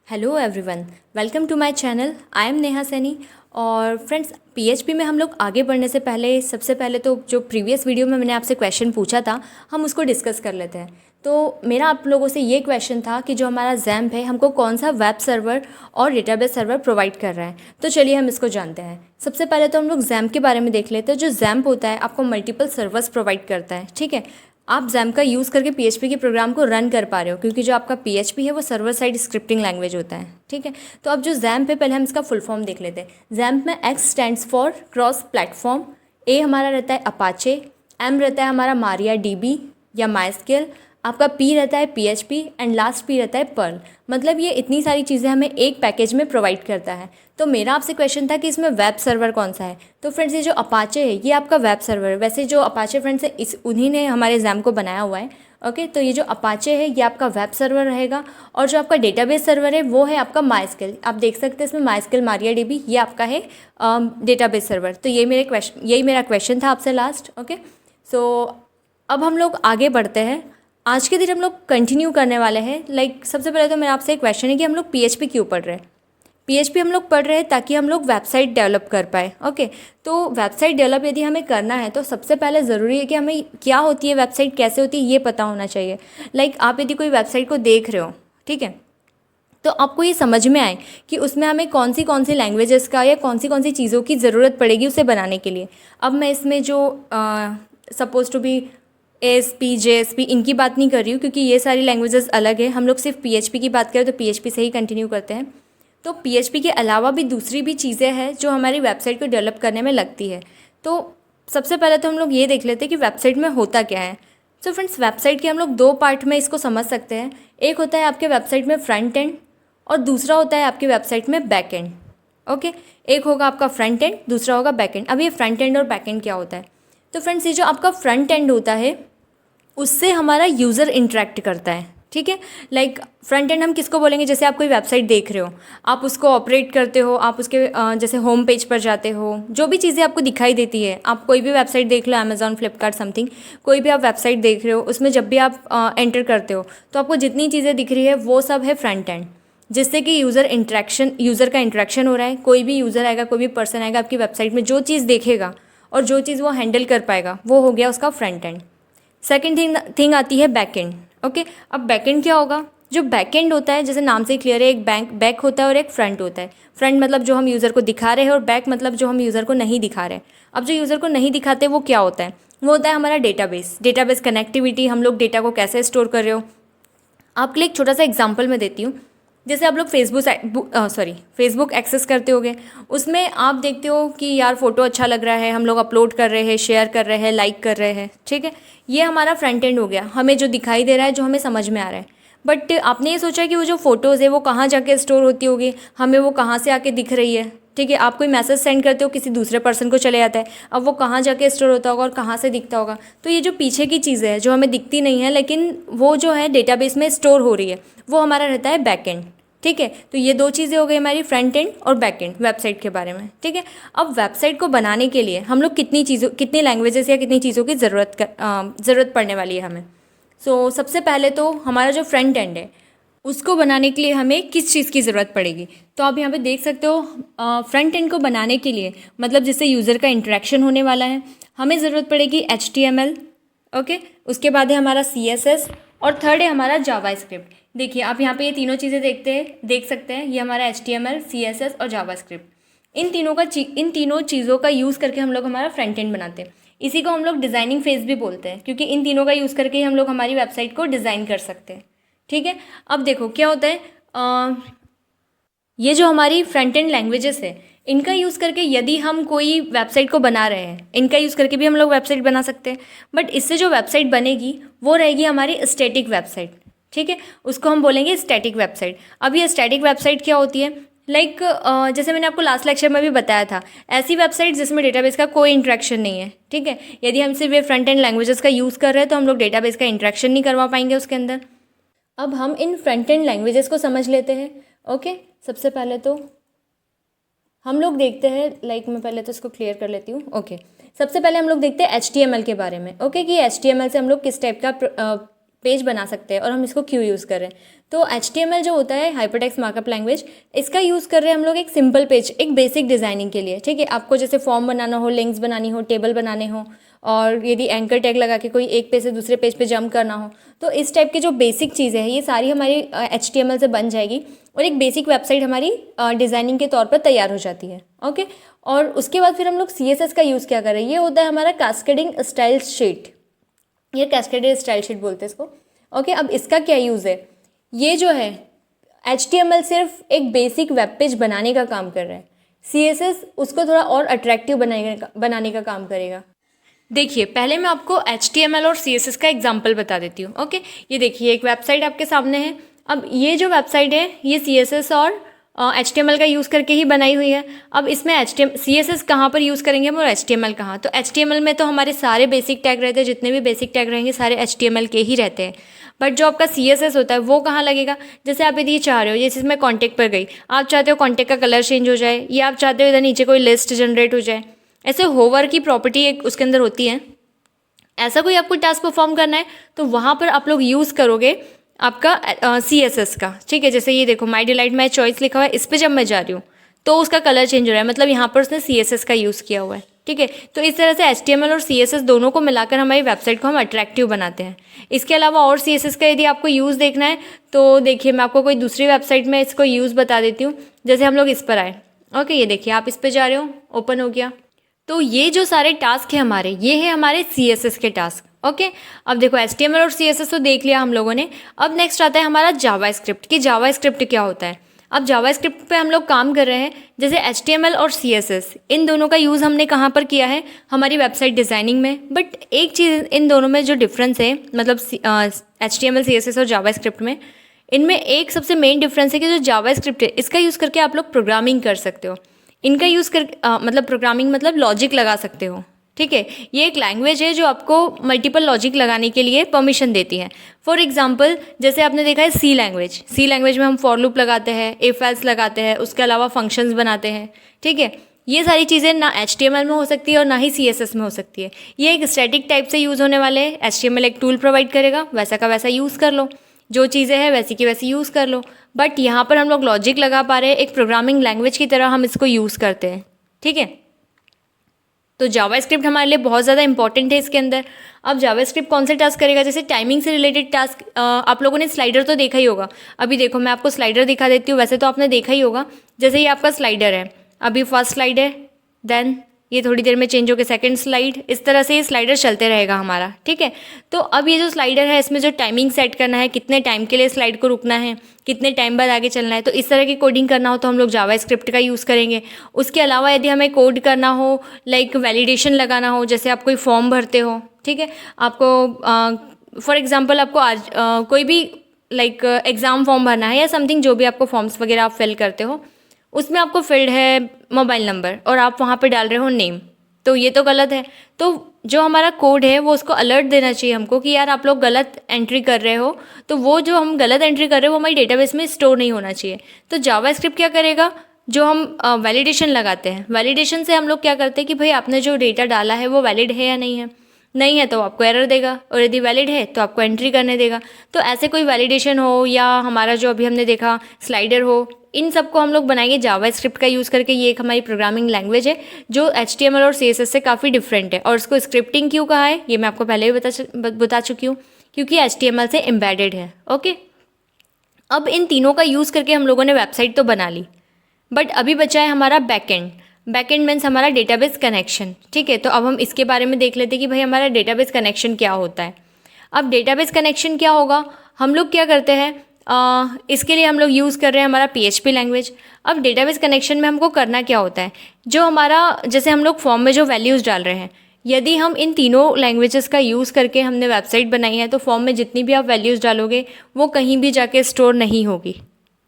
Hello everyone, welcome to my channel. I am Neha Saini. और friends, PHP में हम लोग आगे बढ़ने से पहले सबसे पहले तो जो प्रीवियस वीडियो में मैंने आपसे क्वेश्चन पूछा था हम उसको डिस्कस कर लेते हैं। तो मेरा आप लोगों से ये क्वेश्चन था कि जो हमारा जैम्प है हमको कौन सा वेब सर्वर और डेटाबेस सर्वर प्रोवाइड कर रहा है। तो चलिए हम इसको जानते हैं। सबसे पहले तो हम लोग जैम्प के बारे में देख लेते हैं। जो जैम्प होता है आपको मल्टीपल सर्वर्स प्रोवाइड करता है। ठीक है, आप जैम्प का यूज़ करके पीएचपी के प्रोग्राम को रन कर पा रहे हो, क्योंकि जो आपका पीएचपी है वो सर्वर साइड स्क्रिप्टिंग लैंग्वेज होता है। ठीक है, तो अब जो जैम्प है पहले हम इसका फुल फॉर्म देख लेते हैं। जैम्प में X stands for cross platform, A हमारा रहता है अपाचे, एम रहता है हमारा मारिया डीबी या माइस्क्ल, आपका पी रहता है पीएचपी एंड लास्ट पी रहता है पर्ल। मतलब ये इतनी सारी चीज़ें हमें एक पैकेज में प्रोवाइड करता है। तो मेरा आपसे क्वेश्चन था कि इसमें वेब सर्वर कौन सा है। तो फ्रेंड्स, ये जो अपाचे है ये आपका वेब सर्वर है। वैसे जो अपाचे फ्रेंड्स है उन्हीं ने हमारे जैम्प को बनाया हुआ है। ओके, तो ये जो अपाचे है ये आपका वेब सर्वर रहेगा। और जो आपका डेटाबेस सर्वर है वो है आपका माइस्क्ल। आप देख सकते हैं इसमें माइस्क्ल मारिया डीबी ये आपका है डेटाबेस सर्वर। तो यही मेरा क्वेश्चन था आपसे लास्ट। ओके, सो अब हम लोग आगे बढ़ते हैं। आज के दिन हम लोग कंटिन्यू करने वाले हैं। सबसे पहले तो मेरा आपसे एक क्वेश्चन है कि हम लोग पीएचपी क्यों पढ़ रहे हैं। पीएचपी हम लोग पढ़ रहे हैं ताकि हम लोग वेबसाइट डेवलप कर पाए। ओके, तो वेबसाइट डेवलप यदि हमें करना है तो सबसे पहले ज़रूरी है कि हमें क्या होती है वेबसाइट, कैसे होती है, ये पता होना चाहिए। आप यदि कोई वेबसाइट को देख रहे हो, ठीक है, तो आपको ये समझ में आए कि उसमें हमें कौन सी लैंग्वेजेस का या कौन सी चीज़ों की ज़रूरत पड़ेगी उसे बनाने के लिए। अब मैं इसमें जो suppose to be ASP JSP इनकी बात नहीं कर रही हूँ, क्योंकि ये सारी लैंग्वेजेस अलग है। हम लोग सिर्फ पीएचपी की बात करें तो पीएचपी से ही कंटिन्यू करते हैं। तो पीएचपी के अलावा भी दूसरी भी चीज़ें हैं जो हमारी वेबसाइट को डेवलप करने में लगती है। तो सबसे पहले तो हम लोग ये देख लेते हैं कि वेबसाइट में होता क्या है। सो फ्रेंड्स, वेबसाइट के हम लोग दो पार्ट में इसको समझ सकते हैं। एक होता है आपके वेबसाइट में फ्रंट एंड और दूसरा होता है आपकी वेबसाइट में बैक एंड। ओके, एक होगा आपका फ्रंट एंड, दूसरा होगा बैक एंड। अब ये फ्रंट एंड और बैक एंड क्या होता है? तो फ्रेंड्स, ये जो आपका फ्रंट एंड होता है उससे हमारा यूज़र इंटरेक्ट करता है। ठीक है, फ्रंट एंड हम किसको बोलेंगे? जैसे आप कोई वेबसाइट देख रहे हो, आप उसको ऑपरेट करते हो, आप उसके जैसे होम पेज पर जाते हो, जो भी चीज़ें आपको दिखाई देती है, आप कोई भी वेबसाइट देख लो, अमेजॉन, फ्लिपकार्ट, समथिंग, कोई भी आप वेबसाइट देख रहे हो, उसमें जब भी आप एंटर करते हो तो आपको जितनी चीज़ें दिख रही है वो सब है फ्रंट एंड, जिससे कि यूज़र का इंटरेक्शन हो रहा है। कोई भी यूज़र आएगा, कोई भी पर्सन आएगा आपकी वेबसाइट में, जो चीज़ देखेगा और जो चीज़ वो हैंडल कर पाएगा वो हो गया उसका फ्रंट एंड। सेकेंड थिंग आती है बैक एंड। ओके, अब बैक एंड क्या होगा? जो बैक एंड होता है, जैसे नाम से ही क्लियर है, एक बैक होता है और एक फ्रंट होता है। फ्रंट मतलब जो हम यूज़र को दिखा रहे हैं और बैक मतलब जो हम यूज़र को नहीं दिखा रहे हैं। अब जो यूज़र को नहीं दिखाते वो क्या होता है? वो होता है हमारा डेटाबेस कनेक्टिविटी। हम लोग डेटा को कैसे स्टोर कर रहे हो। आपके लिए एक छोटा सा एग्जाम्पल मैं देती हूँ। जैसे आप लोग फेसबुक एक्सेस करते होगे, उसमें आप देखते हो कि यार फ़ोटो अच्छा लग रहा है, हम लोग अपलोड कर रहे हैं, शेयर कर रहे हैं, लाइक कर रहे हैं। ठीक है, ये हमारा फ्रंट एंड हो गया, हमें जो दिखाई दे रहा है, जो हमें समझ में आ रहा है। बट आपने ये सोचा कि वो जो फ़ोटोज़ है वो कहाँ जाके स्टोर होती होगी, हमें वो कहाँ से आके दिख रही है। ठीक है, आप कोई मैसेज सेंड करते हो, किसी दूसरे पर्सन को चले जाता है, अब वो कहाँ जाके स्टोर होता होगा और कहाँ से दिखता होगा। तो ये जो पीछे की चीज़ें हैं जो हमें दिखती नहीं है, लेकिन वो जो है डेटाबेस में स्टोर हो रही है, वो हमारा रहता है बैक एंड। ठीक है, तो ये दो चीज़ें हो गई हमारी, फ्रंट एंड और बैक एंड वेबसाइट के बारे में। ठीक है, अब वेबसाइट को बनाने के लिए हम लोग कितनी लैंग्वेजेस या कितनी चीज़ों की ज़रूरत पड़ने वाली है हमें। सबसे पहले तो हमारा जो फ्रंट एंड है उसको बनाने के लिए हमें किस चीज़ की ज़रूरत पड़ेगी? तो आप यहाँ पे देख सकते हो, फ्रंट एंड को बनाने के लिए, मतलब जिससे यूज़र का इंटरेक्शन होने वाला है, हमें ज़रूरत पड़ेगी HTML। ओके, उसके बाद है हमारा CSS और थर्ड है हमारा जावास्क्रिप्ट। देखिए, आप यहाँ पे ये तीनों चीज़ें देख सकते हैं। ये हमारा HTML, CSS और जावास्क्रिप्ट, इन तीनों चीज़ों का यूज़ करके हम लोग हमारा फ्रंट एंड बनाते हैं। इसी को हम लोग डिज़ाइनिंग फेज भी बोलते हैं, क्योंकि इन तीनों का यूज़ करके ही हम लोग हमारी वेबसाइट को डिज़ाइन कर सकते हैं। ठीक है, अब देखो क्या होता है, ये जो हमारी फ्रंट एंड लैंग्वेजेस है, इनका यूज़ करके यदि हम कोई वेबसाइट को बना रहे हैं, इनका यूज़ करके भी हम लोग वेबसाइट बना सकते हैं। बट इससे जो वेबसाइट बनेगी वो रहेगी हमारी स्टैटिक वेबसाइट। ठीक है, उसको हम बोलेंगे स्टैटिक वेबसाइट। अब ये स्टैटिक वेबसाइट क्या होती है? जैसे मैंने आपको लास्ट लेक्चर में भी बताया था, ऐसी वेबसाइट जिसमें डेटाबेस का कोई इंटरेक्शन नहीं है। ठीक है, यदि हम सिर्फ ये फ्रंट एंड लैंग्वेजेस का यूज़ कर रहे हैं तो हम लोग डेटाबेस का इंटरेक्शन नहीं करवा पाएंगे उसके अंदर। अब हम इन फ्रंट एंड लैंग्वेजेस को समझ लेते हैं। ओके, सबसे पहले तो हम लोग देखते हैं, मैं पहले तो इसको क्लियर कर लेती हूँ। ओके, सबसे पहले हम लोग देखते हैं HTML के बारे में। ओके, कि HTML से हम लोग किस टाइप का पेज बना सकते हैं और हम इसको क्यों यूज़ कर रहे हैं। तो HTML जो होता है हाइपरटेक्स्ट मार्कअप लैंग्वेज, इसका यूज़ कर रहे हैं हम लोग एक सिंपल पेज, एक बेसिक डिज़ाइनिंग के लिए, ठीक है। आपको जैसे फॉर्म बनाना हो, लिंक्स बनानी हो, टेबल बनाने हो, और यदि एंकर टैग लगा के कोई एक पेज से दूसरे पेज पे जंप करना हो, तो इस टाइप की जो बेसिक चीज़ें हैं ये सारी हमारी HTML से बन जाएगी और एक बेसिक वेबसाइट हमारी डिज़ाइनिंग के तौर पर तैयार हो जाती है। ओके, और उसके बाद फिर हम लोग CSS का यूज़ क्या कर रहे हैं, ये होता है हमारा कैस्केडिंग स्टाइल शीट, ये कैस्केडेड स्टाइल शीट बोलते हैं इसको। ओके, अब इसका क्या यूज़ है, ये जो है HTML सिर्फ एक बेसिक वेब पेज बनाने का काम कर रहा है, CSS उसको थोड़ा और अट्रैक्टिव बनाने का काम करेगा। देखिए, पहले मैं आपको HTML और CSS का एग्जांपल बता देती हूँ। ओके, ये देखिए एक वेबसाइट आपके सामने है। अब ये जो वेबसाइट है ये CSS और HTML का यूज़ करके ही बनाई हुई है। अब इसमें CSS कहाँ पर यूज़ करेंगे हम और HTML कहाँ, तो HTML में तो हमारे सारे बेसिक टैग रहते हैं, जितने भी बेसिक टैग रहेंगे सारे HTML के ही रहते हैं। बट जो आपका CSS होता है वो कहाँ लगेगा, जैसे आप यदि चाह रहे हो, जैसे मैं कॉन्टैक्ट पर गई, आप चाहते हो कॉन्टैक्ट का कलर चेंज हो जाए, या आप चाहते हो इधर नीचे कोई लिस्ट जनरेट हो जाए, ऐसे होवर की प्रॉपर्टी एक उसके अंदर होती है। ऐसा कोई आपको टास्क परफॉर्म करना है तो वहाँ पर आप लोग यूज़ करोगे आपका CSS का, ठीक है। जैसे ये देखो माई डिलाइट माई चॉइस लिखा हुआ है, इस पर जब मैं जा रही हूँ तो उसका कलर चेंज हो रहा है, मतलब यहाँ पर उसने CSS का यूज़ किया हुआ है, ठीक है। तो इस तरह से HTML और CSS दोनों को मिलाकर हमारी वेबसाइट को हम अट्रैक्टिव बनाते हैं। इसके अलावा और CSS का यदि आपको यूज़ देखना है तो देखिए मैं आपको कोई दूसरी वेबसाइट में इसको यूज़ बता देती हूँ। जैसे हम लोग इस पर आए, ओके, ये देखिए आप इस पर जा रहे हो, ओपन हो गया। तो ये जो सारे टास्क हैं हमारे, ये है हमारे CSS के टास्क। ओके, अब देखो HTML और CSS तो देख लिया हम लोगों ने। अब नेक्स्ट आता है हमारा जावास्क्रिप्ट, कि जावास्क्रिप्ट क्या होता है। अब जावास्क्रिप्ट पे हम लोग काम कर रहे हैं। जैसे HTML और CSS इन दोनों का यूज़ हमने कहाँ पर किया है, हमारी वेबसाइट डिज़ाइनिंग में। बट एक चीज़ इन दोनों में जो डिफरेंस है, मतलब HTML CSS और जावास्क्रिप्ट में, इनमें एक सबसे मेन डिफरेंस है कि जो जावास्क्रिप्ट है इसका यूज़ करके आप लोग प्रोग्रामिंग कर सकते हो। इनका यूज़ कर मतलब प्रोग्रामिंग मतलब लॉजिक लगा सकते हो, ठीक है। ये एक लैंग्वेज है जो आपको मल्टीपल लॉजिक लगाने के लिए परमिशन देती है। फॉर एग्जांपल जैसे आपने देखा है सी लैंग्वेज में हम फॉर लूप लगाते हैं, इफ एल्स लगाते हैं, उसके अलावा फंक्शंस बनाते हैं, ठीक है। ये सारी चीज़ें ना HTML में हो सकती है और ना ही CSS में हो सकती है। ये एक स्टैटिक टाइप से यूज़ होने वाले हैं। HTML एक टूल प्रोवाइड करेगा, वैसा का वैसा यूज़ कर लो, जो चीज़ें हैं वैसी की वैसी यूज़ कर लो। बट यहाँ पर हम लोग लॉजिक लगा पा रहे हैं, एक प्रोग्रामिंग लैंग्वेज की तरह हम इसको यूज़ करते हैं, ठीक है। तो जावास्क्रिप्ट हमारे लिए बहुत ज़्यादा इंपॉर्टेंट है इसके अंदर। अब जावास्क्रिप्ट कौन से टास्क करेगा, जैसे टाइमिंग से रिलेटेड टास्क। आप लोगों ने स्लाइडर तो देखा ही होगा। अभी देखो मैं आपको स्लाइडर दिखा देती हूँ, वैसे तो आपने देखा ही होगा। जैसे ये आपका स्लाइडर है, अभी फर्स्ट स्लाइड है, देन ये थोड़ी देर में चेंज होकर सेकंड स्लाइड, इस तरह से ये स्लाइडर चलते रहेगा हमारा, ठीक है। तो अब ये जो स्लाइडर है इसमें जो टाइमिंग सेट करना है, कितने टाइम के लिए स्लाइड को रुकना है, कितने टाइम बाद आगे चलना है, तो इस तरह की कोडिंग करना हो तो हम लोग जावास्क्रिप्ट का यूज़ करेंगे। उसके अलावा यदि हमें कोड करना हो, लाइक वैलिडेशन लगाना हो, जैसे आप कोई फॉर्म भरते हो, ठीक है, आपको फॉर एग्जाम्पल आपको आज कोई भी लाइक एग्ज़ाम फॉर्म भरना है या समथिंग, जो भी आपको फॉर्म्स वगैरह आप फिल करते हो, उसमें आपको फील्ड है मोबाइल नंबर और आप वहाँ पे डाल रहे हो नेम, तो ये तो गलत है। तो जो हमारा कोड है वो उसको अलर्ट देना चाहिए हमको कि यार आप लोग गलत एंट्री कर रहे हो, तो वो जो हम गलत एंट्री कर रहे हो वो हमारी डेटाबेस में स्टोर नहीं होना चाहिए। तो जावास्क्रिप्ट क्या करेगा, जो हम वैलिडेशन लगाते हैं, वैलिडेशन से हम लोग क्या करते हैं कि भाई आपने जो डेटा डाला है वो वैलिड है या नहीं है, नहीं है तो आपको एरर देगा, और यदि वैलिड है तो आपको एंट्री करने देगा। तो ऐसे कोई वैलिडेशन हो या हमारा जो अभी हमने देखा स्लाइडर हो, इन सबको हम लोग बनाएंगे जावास्क्रिप्ट का यूज़ करके। ये एक हमारी प्रोग्रामिंग लैंग्वेज है जो HTML और CSS से काफ़ी डिफरेंट है। और इसको स्क्रिप्टिंग क्यों कहा है ये मैं आपको पहले भी बता चुकी हूँ, क्योंकि HTML से एम्बेडेड है। ओके, अब इन तीनों का यूज़ करके हम लोगों ने वेबसाइट तो बना ली, बट अभी बचा है हमारा बैकएंड। बैकएंड मीन्स हमारा डेटाबेस कनेक्शन, ठीक है। तो अब हम इसके बारे में देख लेते हैं कि भाई हमारा डेटाबेस कनेक्शन क्या होता है। अब डेटाबेस कनेक्शन क्या होगा, हम लोग क्या करते हैं, इसके लिए हम लोग यूज़ कर रहे हैं हमारा PHP लैंग्वेज। अब डेटाबेस कनेक्शन में हमको करना क्या होता है, जो हमारा जैसे हम लोग फॉर्म में जो वैल्यूज़ डाल रहे हैं, यदि हम इन तीनों लैंग्वेजेस का यूज़ करके हमने वेबसाइट बनाई है तो फॉर्म में जितनी भी आप वैल्यूज़ डालोगे वो कहीं भी जाके स्टोर नहीं होगी।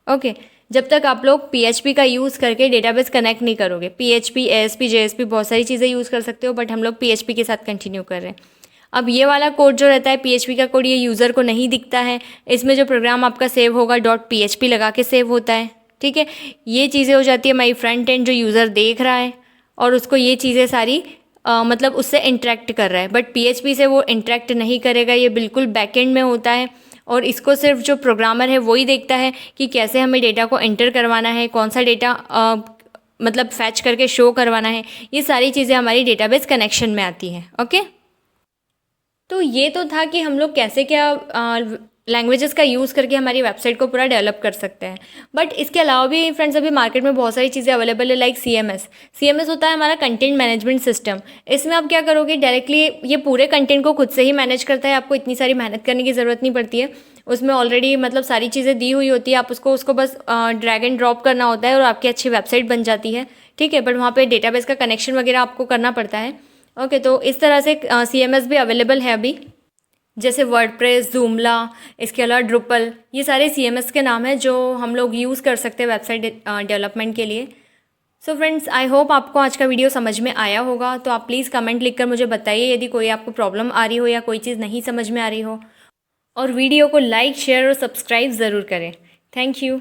ओके, जब तक आप लोग PHP का यूज़ करके डेटाबेस कनेक्ट नहीं करोगे। PHP, ASP, JSP बहुत सारी चीज़ें यूज़ कर सकते हो, बट हम लोग PHP के साथ कंटिन्यू कर रहे हैं। अब ये वाला कोड जो रहता है PHP का कोड, ये यूज़र को नहीं दिखता है। इसमें जो प्रोग्राम आपका सेव होगा .php लगा के सेव होता है, ठीक है। ये चीज़ें हो जाती है हमारी फ्रंट एंड, जो यूज़र देख रहा है और उसको ये चीज़ें सारी मतलब उससे इंटरेक्ट कर रहा है, बट PHP से वो इंटरेक्ट नहीं करेगा, ये बिल्कुल बैकएंड में होता है और इसको सिर्फ जो प्रोग्रामर है वही देखता है कि कैसे हमें डेटा को एंटर करवाना है, कौन सा डेटा मतलब फैच करके शो करवाना है। ये सारी चीज़ें हमारी डेटाबेस कनेक्शन में आती हैं। ओके, तो ये तो था कि हम लोग कैसे क्या लैंग्वेजेस का यूज़ करके हमारी वेबसाइट को पूरा डेवलप कर सकते हैं। बट इसके अलावा भी फ्रेंड्स अभी मार्केट में बहुत सारी चीज़ें अवेलेबल है, लाइक CMS होता है हमारा कंटेंट मैनेजमेंट सिस्टम। इसमें आप क्या करोगे, डायरेक्टली ये पूरे कंटेंट को खुद से ही मैनेज करता है, आपको इतनी सारी मेहनत करने की ज़रूरत नहीं पड़ती है। उसमें ऑलरेडी मतलब सारी चीज़ें दी हुई होती है, आप उसको बस ड्रैग एंड ड्रॉप करना होता है और आपकी अच्छी वेबसाइट बन जाती है। ठीक है, बट वहाँ पर डेटाबेस का कनेक्शन वगैरह आपको करना पड़ता है। ओके, तो इस तरह से CMS भी अवेलेबल है अभी, जैसे वर्डप्रेस, जूमला, इसके अलावा ड्रुपल, ये सारे CMS के नाम हैं जो हम लोग यूज़ कर सकते हैं वेबसाइट डेवलपमेंट के लिए। सो फ्रेंड्स, आई होप आपको आज का वीडियो समझ में आया होगा। तो आप प्लीज़ कमेंट लिखकर मुझे बताइए यदि कोई आपको प्रॉब्लम आ रही हो या कोई चीज़ नहीं समझ में आ रही हो, और वीडियो को लाइक, शेयर और सब्सक्राइब ज़रूर करें। Thank you.